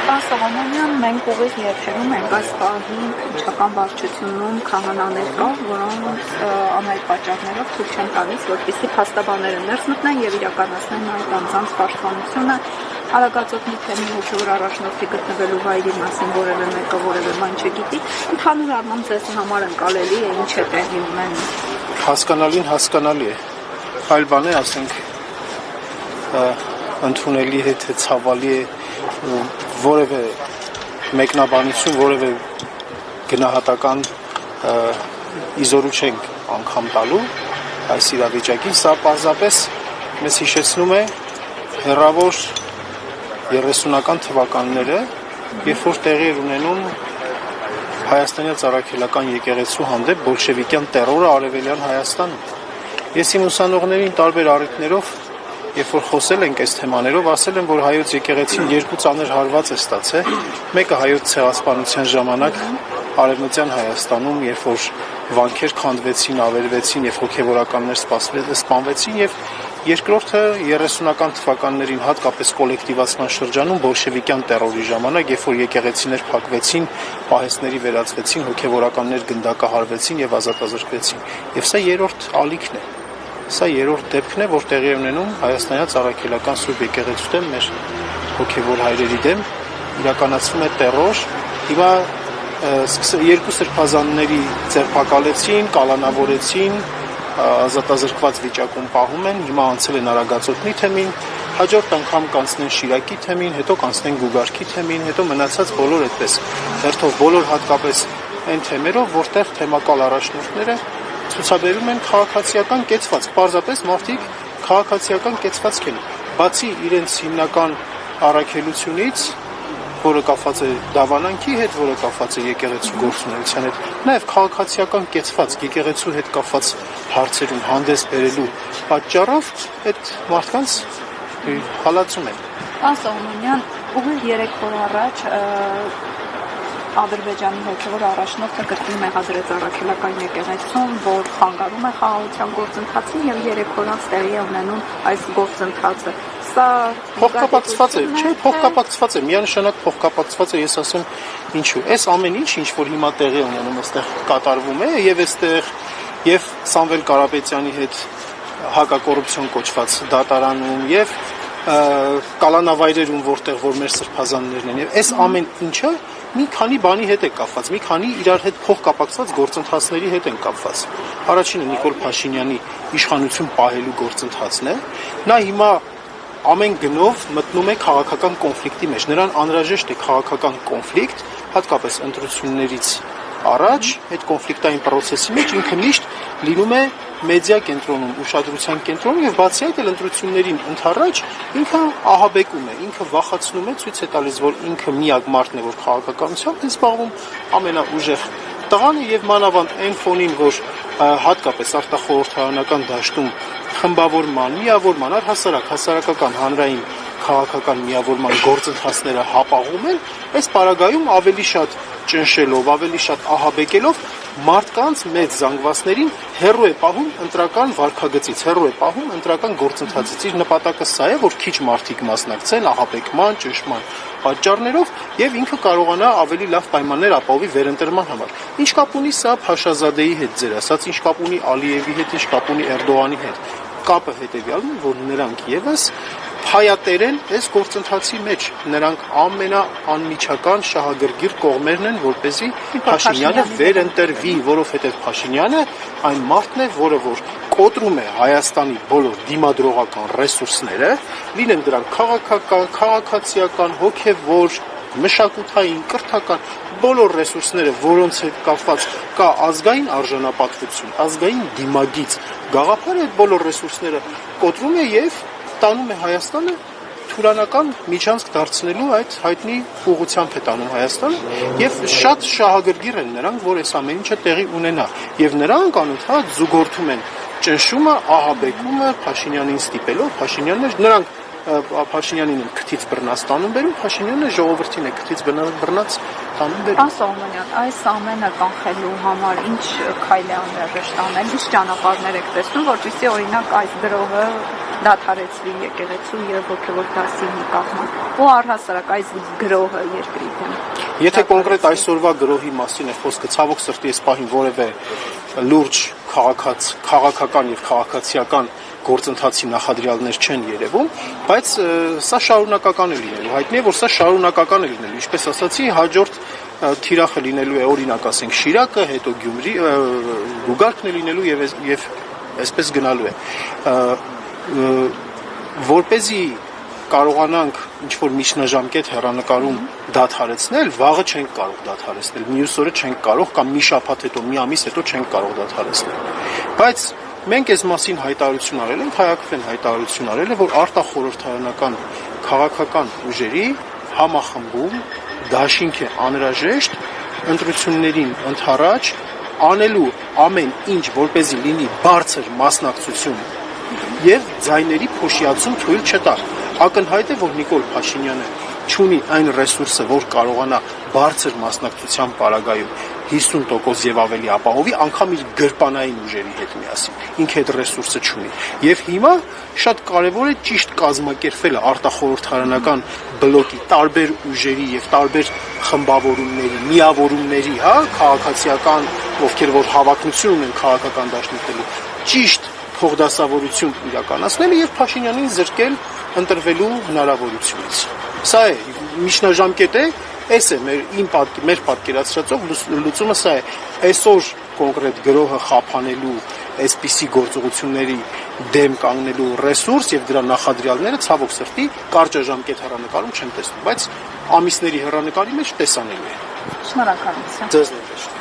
Պարոն Սողոմոնյան, մենք ուղիղ եթերում ենք այս պահին քննչական վարչությունում քահանաներ կան, որոնց անհայտ պատճառներով թույլ չեն տալիս, որպեսզի փաստաբանները ներս մտնեն եւ իրականացնեն այդ անձանց պաշտպանությունը։ Արագածոտնի թեմի հոգևոր առաջնորդի գտնվելու վայրի մասին որևէ մեկը որևէ բան չգիտի։ Ընդհանուր առմամբ ձեզ համար ընկալելի է ինչ է տեղի ունենում։ Հասկանալին հասկանալի է։ Այլ բան է, ասենք, ընդունելի է, թե ցավալի է, որևէ մեկնաբանություն, որևէ գնահատական իզորու չենք անգամ տալու այս իրավիճակին, սա պարզապես մեզ հիշեցնում է հեռավոր 30-ական թվականները, երբ որ տեղի էր ունենում Հայաստանյան Ծառայքելական եկեղեցու հանդեպ բոլշևիկյան տերորը Արևելյան Հայաստանում։ Ես իմ ուսանողներին տարբեր առիթներով, երբ որ խոսել ենք այս թեմաներով, ասել եմ, որ հայոց եկեղեցին երկու ծանր հարված է ստացել։ Մեկը հայոց ցեղասպանության ժամանակ Արևմտյան Հայաստանում, երբ որ վանքեր քանդվեցին, ավերվեցին եւ հոգեվորականներ սպանվեցին, եւ երկրորդը 30-ական թվականներին հատկապես կոլեկտիվացման շրջանում բոլշևիկյան տերորի ժամանակ, երբ որ եկեղեցիներ փակվեցին, պահեստների վերածվեցին, հոգեվորականներ գնդակահարվեցին եւ ազատազրկվեցին։ Եվ սա երրորդ ալիքն է։ Սա երրորդ դեպքն է, որ տեղի է ունենում Հայաստանյան Ծառայքելական Սուրբ եկեղեցու դեմ, մեր հոգևոր հայրերի դեմ իրականացվում է տերոր։ Հիմա երկու սրբազանների ձերբակալեցին, կալանավորեցին, ազատազրկված վիճակում պահում են, հիմա անցել են Արագածոտնի թեմին, հաջորդ անգամ կանցնեն Շիրակի թեմին, հետո կանցնեն Գուգարքի թեմին, հետո մնացած բոլոր այդպես հերթով բոլոր հատկապես այն թեմերով, որտեղ թեմակալ առաջնորդները ցուցաբերում են քաղաքացիական կեցվածք, պարզապես մարդիկ քաղաքացիական կեցվածք են, բացի իրենց հիմնական առաքելությունից, որը կապված է դավանանքի հետ, որը կապված է եկեղեցու գործունեության հետ, նաև քաղաքացիական կեցվածք, եկեղեցու հետ կապված հարցերում հանդես բերելու պատճառով այդ մարդկանց հալածում են։ Պարոն Սողոմոնյան, ուղիղ 3 օր առաջ Ադրբեջանի հոգևոր առաջնորդը գտնվում է Հադրութ Առաքելական եկեղեցում, որ խանգարում է խաղաղության գործընթացին եւ 3 օր անց տեղի է ունենում այս գործընթացը։ Սա փոխկապակցված է, չէ, փոխկապակցված է, միանշանակ փոխկապակցված է, ես ասեմ ինչու։ Այս ամեն ինչ, ինչ որ հիմա տեղի ունենում, այստեղ կատարվում է եւ այստեղ եւ Սամվել Կարապետյանի հետ հակակոռուպցիոն կոչված դատարանում եւ կալանավայրերում, որտեղ որ մեր սրբազաններն են, եւ այս ամեն ինչը մի քանի բանի հետ է կապված, մի քանի իրար հետ փոխկապակցված գործընթացների հետ են կապված։ Առաջինը Նիկոլ Փաշինյանի իշխանություն պահելու գործընթացն է։ Նա հիմա ամեն գնով մտնում է քաղաքական կոնֆլիկտի մեջ։ Նրան անհրաժեշտ է քաղաքական կոնֆլիկտ, հատկապես ընտրություններից առաջ այդ կոնֆլիկտային process-ի մեջ ինքը միշտ լինում է մեդիա կենտրոնում, ուշադրության կենտրոնում եւ բացի այդ էլ ընտրություններին ընդառաջ ինքը ահաբեկում է, ինքը վախացնում է, ցույց է տալիս, որ ինքը միակ մարդն է, որ քաղաքականությամբ է զբաղվում, ամենաուժեղ տղան է եւ մանավանդ այն ֆոնին, որ հատկապես արտախորհրդարանական դաշտում խմբավորման, միավորման, առհասարակ հասարակական հանրային քաղաքական միավորման գործընթացները հապաղում են, այս պարագայում ավելի շատ ճնշելով, ավելի շատ ահաբեկելով մարդկանց մեծ զանգվածներին հեռու է պահում ընտրական վարքագծից, հեռու է պահում ընտրական գործընթացից։ Իր նպատակը սա է, որ քիչ մարդիկ մասնակցեն ահաբեկման, ճնշման պատճառներով եւ ինքը կարողանա ավելի լավ պայմաններ ապահովի վերընտրման համար։ Ինչ կապ ունի սա Փաշազադեի հետ ձեր ասած, ինչ կապ ունի Ալիևի հետ, ինչ կապ ունի Էրդողանի հետ։ Կապը հետեւյալն է, որ նրանք եւս հայատերեն այս գործընթացի մեջ նրանք ամենաանմիջական շահագրգիռ կողմերն են, որպեսզի Փաշինյանը վերընտրվի, որովհետև Փաշինյանը այն մարդն է, որը որ կոտրում է Հայաստանի բոլոր դիմադրողական ռեսուրսները, լինեն դրանք քաղաքական, քաղաքացիական, հոգևոր, մշակութային, կրթական բոլոր ռեսուրսները, որոնց հետ կապված կա ազգային արժանապատվություն, ազգային դիմագիծ, գաղափարը այդ բոլոր ռեսուրսները կոտրում է եւ տանում է Հայաստանը թուրանական միջանցք դարձնելու այդ հայտնի ուղղությամբ է տանում Հայաստանը եւ շատ շահագրգիռ են նրանք, որ այս ամեն ինչը տեղի ունենա եւ նրանք անընդհատ զուգորդում են ճնշումը, ահաբեկումը Փաշինյանին ստիպելով, Փաշինյանն է նրանք Փաշինյանին են քթից բռնած տանում բերում, Փաշինյանը ժողովրդին է քթից բռնած տանում բերում։ Պարոն Սողոմոնյան, այս ամենը կանխելու համար ինչ քայլ է անհրաժեշտ անել, ինչ ճանապարհներ եք տեսնում, որպեսզի օրինակ այս գրողը դադարեցվի եկեղեցու եւ ոգևոր դասի նկատմամբ ու առհասարակ այս գրոհը երկրի դեմ։ Եթե կոնկրետ այսօրվա գրոհի մասին է խոսքը, ցավոք սրտի այս պահին որևէ լուրջ քաղաքական եւ քաղաքացիական գործընթացի նախադրյալներ չեն երևում, բայց սա շարունակական է լինելու։ Հայտնի է, որ սա շարունակական է լինելու։ Ինչպես ասացի, հաջորդ թիրախը լինելու է օրինակ ասենք Շիրակը, հետո Գյումրի, Գուգարքն է լինելու եւ այսպես գնալու է։ Որպեսզի կարողանանք ինչ-որ միջնաժամկետ հեռանկարում դադարեցնել, վաղը չենք կարող դադարեցնել, մյուս օրը չենք կարող կամ մի շաբաթ հետո, մի ամիս հետո չենք կարող դադարեցնել։ Բայց մենք այս մասին հայտարարություն արել ենք, հայակվեն հայտարարություն արել է, որ արտախորհրդարանական քաղաքական ուժերի համախմբում դաշինք է անհրաժեշտ ընտրություններին ընդառաջ անելու ամեն ինչ, որպեսզի լինի բարձր մասնակցություն եւ ձայների փոշիացում թույլ չտա։ Ակնհայտ է, որ Նիկոլ Փաշինյանը չունի այն ռեսուրսը, որ կարողանա բարձր մասնակցության պարագայում 50% եւ ավելի ապահովի, անգամ իր գրպանային ուժերի հետ միասին։ Ինքը այդ ռեսուրսը չունի։ Եվ հիմա շատ կարեւոր է ճիշտ կազմակերպելը արտախորհրդարանական բլոկի տարբեր ուժերի եւ տարբեր խմբավորումների, միավորումների, քաղաքացիական, ովքեր որ հավակնություն ունեն քաղաքական դաշնակցելու, ճիշտ փոխդասավորություն իրականացնելը եւ Փաշինյանին զրկել ընտրվելու հնարավորությունից։ Սա է միջնաժամկետ է, այս է մեր պատկերացրածով լուծումը սա է։ Այսօր կոնկրետ գրոհը խափանելու, այսպիսի գործողությունների դեմ կանգնելու ռեսուրս եւ դրա նախադրյալները ցավոք սրտի կարճաժամկետ հեռանկարում չեն տեսնում, բայց ամիսների հեռանկարի մեջ տեսանելի է։ Շնորհակալություն։ Ձեզ նույնպես։